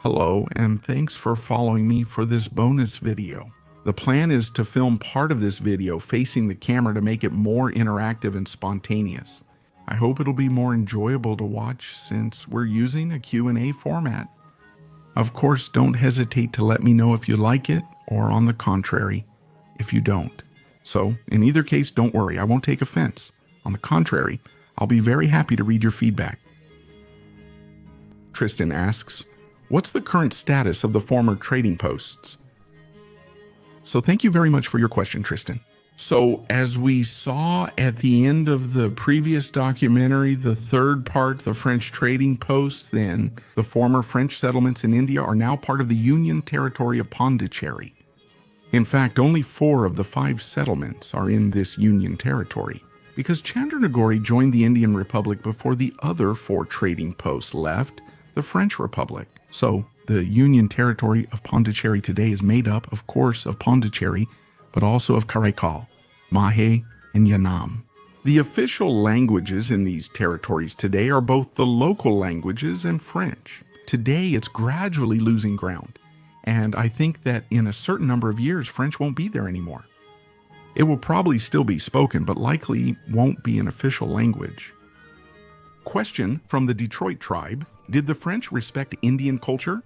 Hello, and thanks for following me for this bonus video. The plan is to film part of this video facing the camera to make it more interactive and spontaneous. I hope it'll be more enjoyable to watch since we're using a Q&A format. Of course, don't hesitate to let me know if you like it, or on the contrary, if you don't. So, in either case, don't worry, I won't take offense. On the contrary, I'll be very happy to read your feedback. Tristan asks, what's the current status of the former trading posts? So thank you very much for your question, Tristan. So as we saw at the end of the previous documentary, the third part, the French trading posts, then the former French settlements in India are now part of the Union territory of Pondicherry. In fact, only 4 of the 5 settlements are in this Union territory, because Chandranagori joined the Indian Republic before the other 4 trading posts left the French Republic. So, the Union territory of Pondicherry today is made up, of course, of Pondicherry, but also of Karaikal, Mahe, and Yanam. The official languages in these territories today are both the local languages and French. Today, it's gradually losing ground, and I think that in a certain number of years, French won't be there anymore. It will probably still be spoken, but likely won't be an official language. Question from the Detroit tribe. Did the French respect Indian culture?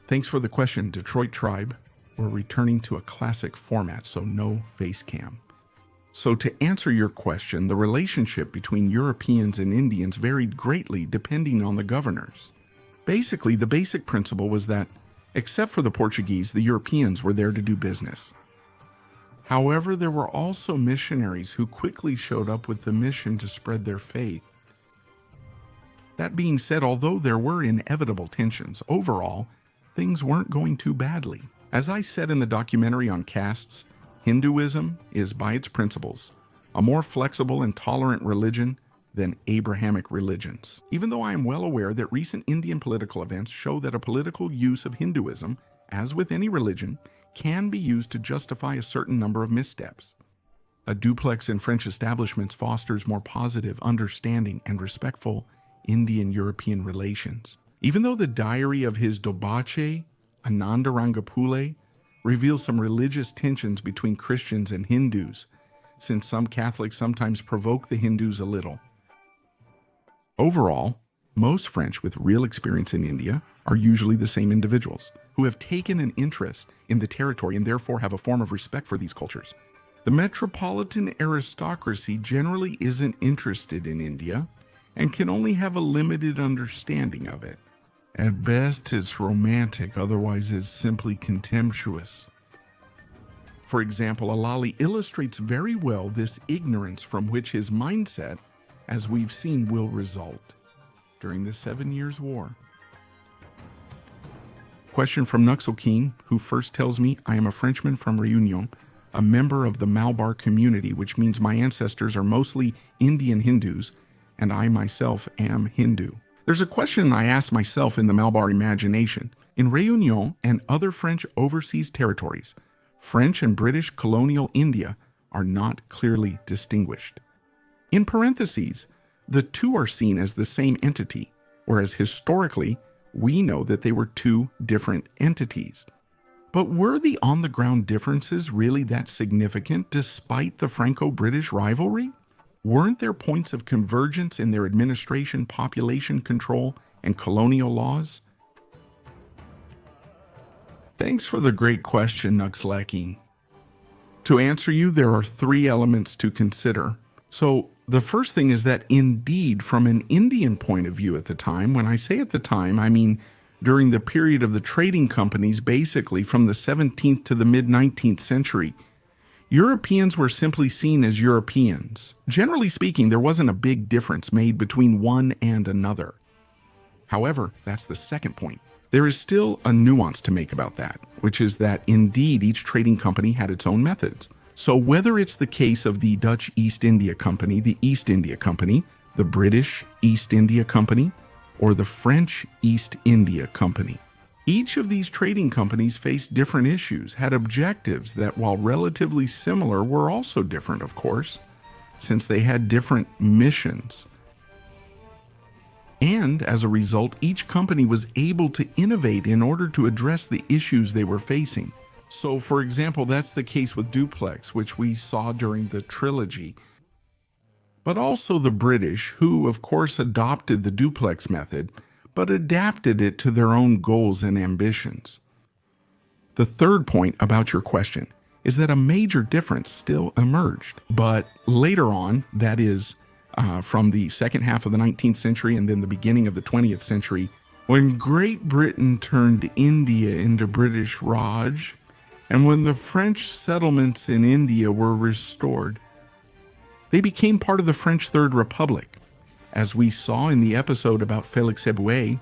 Thanks for the question, Detroit tribe. We're returning to a classic format, so no face cam. So to answer your question, the relationship between Europeans and Indians varied greatly depending on the governors. Basically, the basic principle was that, except for the Portuguese, the Europeans were there to do business. However, there were also missionaries who quickly showed up with the mission to spread their faith. That being said, although there were inevitable tensions, overall, things weren't going too badly. As I said in the documentary on castes, Hinduism is, by its principles, a more flexible and tolerant religion than Abrahamic religions. Even though I am well aware that recent Indian political events show that a political use of Hinduism, as with any religion, can be used to justify a certain number of missteps. A duplex in French establishments fosters more positive, understanding, and respectful Indian-European relations. Even though the diary of his Dobache, Anandarangapule, reveals some religious tensions between Christians and Hindus, since some Catholics sometimes provoke the Hindus a little. Overall, most French with real experience in India are usually the same individuals, who have taken an interest in the territory and therefore have a form of respect for these cultures. The metropolitan aristocracy generally isn't interested in India, and can only have a limited understanding of it. At best, it's romantic, otherwise it's simply contemptuous. For example, Alali illustrates very well this ignorance from which his mindset, as we've seen, will result during the 7 Years' War. Question from Nuxel King, who first tells me I am a Frenchman from Réunion, a member of the Malbar community, which means my ancestors are mostly Indian Hindus, and I myself am Hindu. There's a question I asked myself in the Malbar imagination. In Réunion and other French overseas territories, French and British colonial India are not clearly distinguished. In parentheses, the two are seen as the same entity, whereas historically, we know that they were 2 different entities. But were the on-the-ground differences really that significant despite the Franco-British rivalry? Weren't there points of convergence in their administration, population control, and colonial laws? Thanks for the great question, Nuxleki. To answer you, there are 3 elements to consider. So, the first thing is that indeed, from an Indian point of view at the time, when I say at the time, I mean during the period of the trading companies, basically from the 17th to the mid-19th century, Europeans were simply seen as Europeans. Generally speaking, there wasn't a big difference made between one and another. However, that's the second point. There is still a nuance to make about that, which is that indeed each trading company had its own methods. So whether it's the case of the Dutch East India Company, the East India Company, the British East India Company, or the French East India Company, each of these trading companies faced different issues, had objectives that, while relatively similar, were also different, of course, since they had different missions. And as a result, each company was able to innovate in order to address the issues they were facing. So, for example, that's the case with duplex, which we saw during the trilogy. But also the British, who of course adopted the duplex method, but adapted it to their own goals and ambitions. The third point about your question is that a major difference still emerged, but later on, that is, from the second half of the 19th century and then the beginning of the 20th century, when Great Britain turned India into British Raj, and when the French settlements in India were restored, they became part of the French Third Republic. As we saw in the episode about Félix Éboué,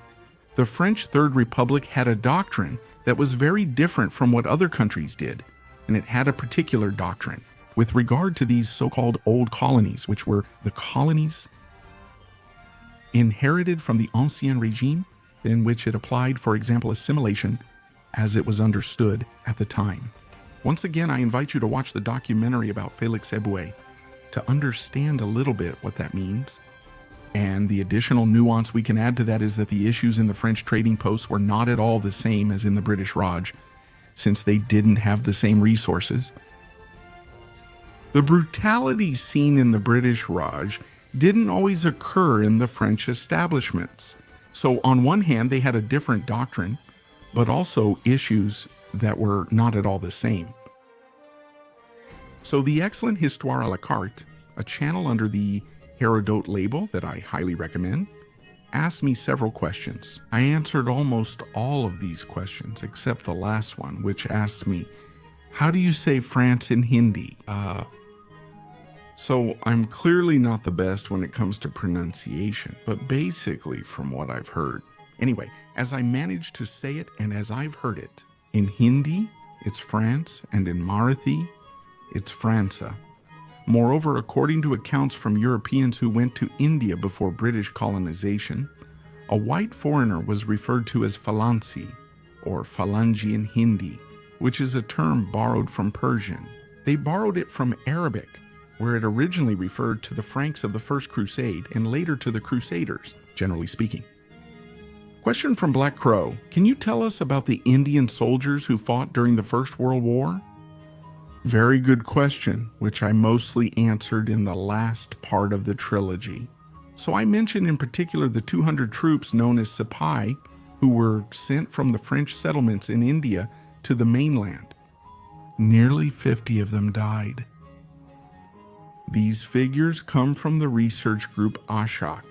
the French Third Republic had a doctrine that was very different from what other countries did, and it had a particular doctrine with regard to these so-called old colonies, which were the colonies inherited from the Ancien Régime, in which it applied, for example, assimilation as it was understood at the time. Once again, I invite you to watch the documentary about Félix Éboué to understand a little bit what that means. And the additional nuance we can add to that is that the issues in the French trading posts were not at all the same as in the British Raj, since they didn't have the same resources. The brutality seen in the British Raj didn't always occur in the French establishments. So on one hand, they had a different doctrine, but also issues that were not at all the same. So the excellent Histoire à la carte, a channel under the Herodote label that I highly recommend, asked me several questions. I answered almost all of these questions except the last one, which asked me, how do you say France in Hindi? So I'm clearly not the best when it comes to pronunciation, but basically from what I've heard. Anyway, as I managed to say it and as I've heard it, in Hindi, it's France, and in Marathi, it's Fransa. Moreover, according to accounts from Europeans who went to India before British colonization, a white foreigner was referred to as Falansi, or Falangi in Hindi, which is a term borrowed from Persian. They borrowed it from Arabic, where it originally referred to the Franks of the First Crusade and later to the Crusaders, generally speaking. Question from Black Crow, can you tell us about the Indian soldiers who fought during the First World War? Very good question, which I mostly answered in the last part of the trilogy. So I mentioned in particular the 200 troops known as Sipahi, who were sent from the French settlements in India to the mainland. Nearly 50 of them died. These figures come from the research group Ashok,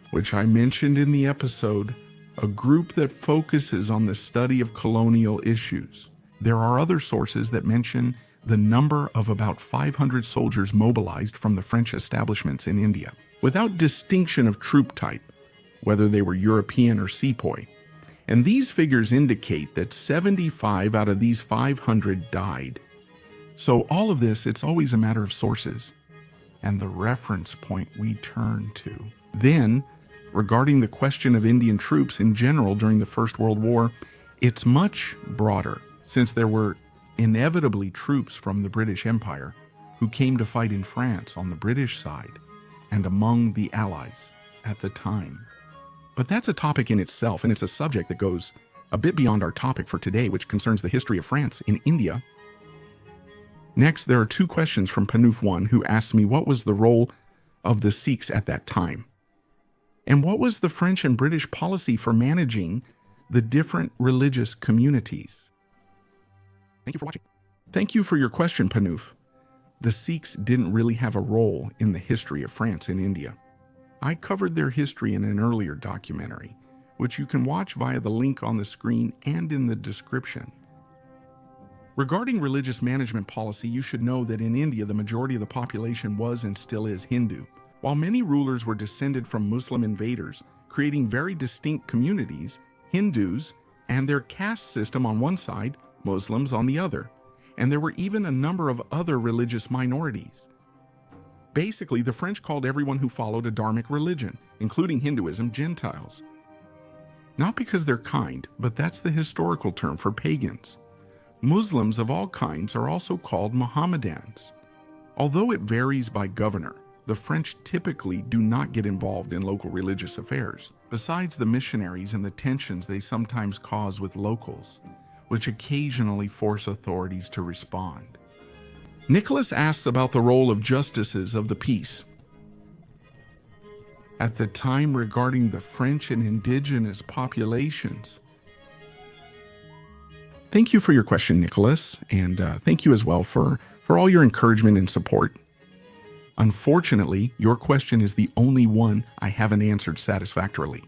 which I mentioned in the episode, a group that focuses on the study of colonial issues. There are other sources that mention the number of about 500 soldiers mobilized from the French establishments in India, without distinction of troop type, whether they were European or sepoy. And these figures indicate that 75 out of these 500 died. So all of this, it's always a matter of sources and the reference point we turn to. Then, regarding the question of Indian troops in general during the First World War, it's much broader, since there were inevitably troops from the British Empire who came to fight in France on the British side and among the Allies at the time. But that's a topic in itself, and it's a subject that goes a bit beyond our topic for today, which concerns the history of France in India. Next, there are two questions from Panouf1, who asked me what was the role of the Sikhs at that time, and what was the French and British policy for managing the different religious communities. Thank you for watching. Thank you for your question, Panouf. The Sikhs didn't really have a role in the history of France in India. I covered their history in an earlier documentary, which you can watch via the link on the screen and in the description. Regarding religious management policy, you should know that in India, the majority of the population was and still is Hindu, while many rulers were descended from Muslim invaders, creating very distinct communities, Hindus and their caste system on one side, Muslims on the other, and there were even a number of other religious minorities. Basically, the French called everyone who followed a dharmic religion, including Hinduism, Gentiles. Not because they're kind, but that's the historical term for pagans. Muslims of all kinds are also called Mohammedans. Although it varies by governor, the French typically do not get involved in local religious affairs, besides the missionaries and the tensions they sometimes cause with locals, which occasionally force authorities to respond. Nicholas asks about the role of justices of the peace at the time regarding the French and indigenous populations. Thank you for your question, Nicholas, and thank you as well for all your encouragement and support. Unfortunately, your question is the only one I haven't answered satisfactorily.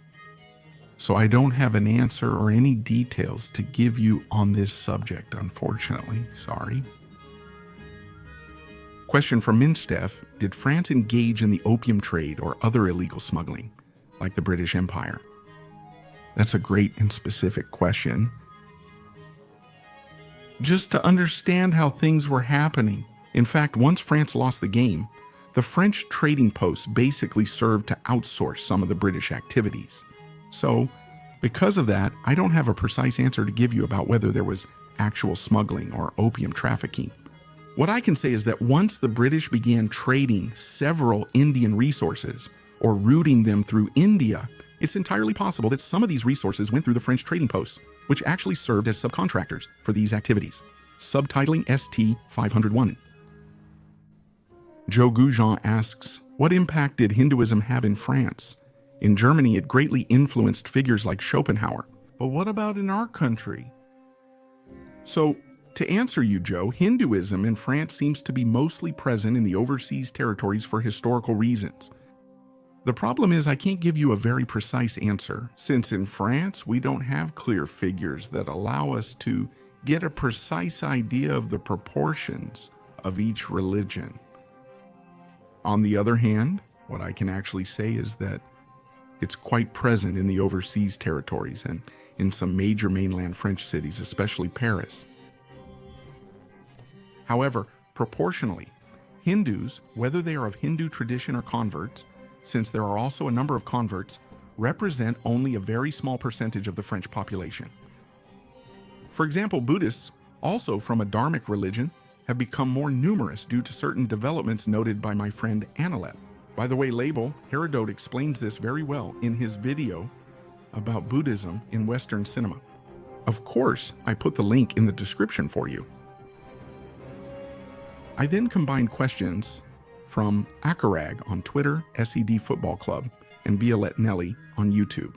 So I don't have an answer or any details to give you on this subject, unfortunately. Sorry. Question from D-Mystif: did France engage in the opium trade or other illegal smuggling, like the British Empire? That's a great and specific question. Just to understand how things were happening. In fact, once France lost the game, the French trading posts basically served to outsource some of the British activities. So, because of that, I don't have a precise answer to give you about whether there was actual smuggling or opium trafficking. What I can say is that once the British began trading several Indian resources or routing them through India, it's entirely possible that some of these resources went through the French trading posts, which actually served as subcontractors for these activities. Subtitling ST 501. Joe Goujon asks, what impact did Hinduism have in France? In Germany, it greatly influenced figures like Schopenhauer. But what about in our country? So, to answer you, Joe, Hinduism in France seems to be mostly present in the overseas territories for historical reasons. The problem is I can't give you a very precise answer, since in France we don't have clear figures that allow us to get a precise idea of the proportions of each religion. On the other hand, what I can actually say is that it's quite present in the overseas territories and in some major mainland French cities, especially Paris. However, proportionally, Hindus, whether they are of Hindu tradition or converts, since there are also a number of converts, represent only a very small percentage of the French population. For example, Buddhists, also from a Dharmic religion, have become more numerous due to certain developments noted by my friend Analep. By the way, Label, Herodote explains this very well in his video about Buddhism in Western cinema. Of course, I put the link in the description for you. I then combined questions from Akarag on Twitter, SED Football Club, and Violette Nelly on YouTube.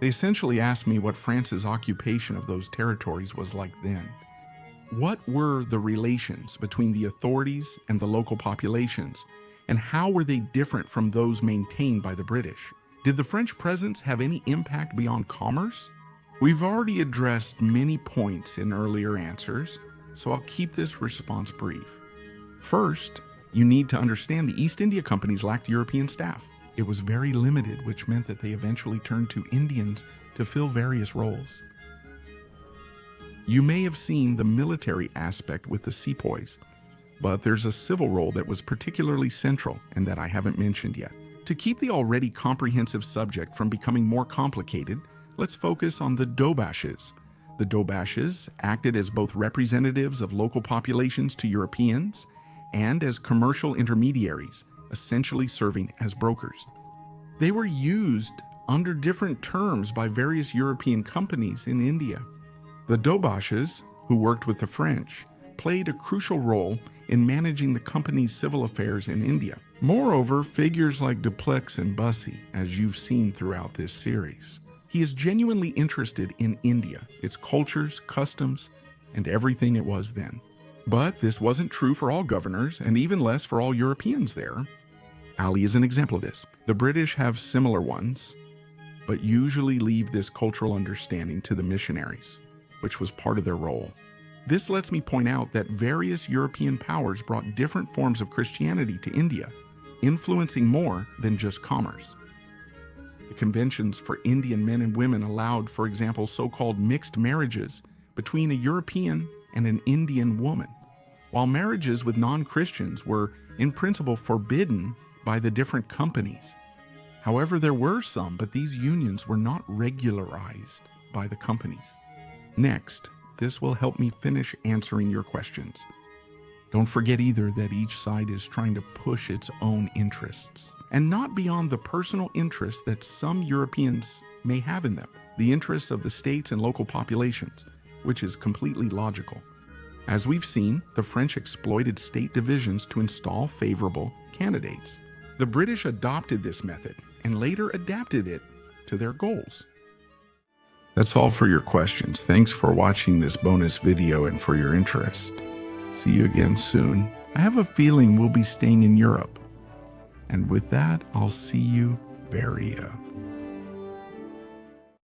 They essentially asked me what France's occupation of those territories was like then. What were the relations between the authorities and the local populations, and how were they different from those maintained by the British? Did the French presence have any impact beyond commerce? We've already addressed many points in earlier answers, so I'll keep this response brief. First, you need to understand the East India Companies lacked European staff. It was very limited, which meant that they eventually turned to Indians to fill various roles. You may have seen the military aspect with the sepoys, but there's a civil role that was particularly central and that I haven't mentioned yet. To keep the already comprehensive subject from becoming more complicated, let's focus on the Dobashes. The Dobashes acted as both representatives of local populations to Europeans and as commercial intermediaries, essentially serving as brokers. They were used under different terms by various European companies in India. The Dobashes, who worked with the French, played a crucial role in managing the company's civil affairs in India. Moreover, figures like Dupleix and Bussy, as you've seen throughout this series. He is genuinely interested in India, its cultures, customs, and everything it was then. But this wasn't true for all governors, and even less for all Europeans there. Ali is an example of this. The British have similar ones, but usually leave this cultural understanding to the missionaries, which was part of their role. This lets me point out that various European powers brought different forms of Christianity to India, influencing more than just commerce. The conventions for Indian men and women allowed, for example, so-called mixed marriages between a European and an Indian woman, while marriages with non-Christians were, in principle, forbidden by the different companies. However, there were some, but these unions were not regularized by the companies. Next, this will help me finish answering your questions. Don't forget either that each side is trying to push its own interests, and not beyond the personal interests that some Europeans may have in them, the interests of the states and local populations, which is completely logical. As we've seen, the French exploited state divisions to install favorable candidates. The British adopted this method and later adapted it to their goals. That's all for your questions. Thanks for watching this bonus video and for your interest. See you again soon. I have a feeling we'll be staying in Europe. And with that, I'll see you very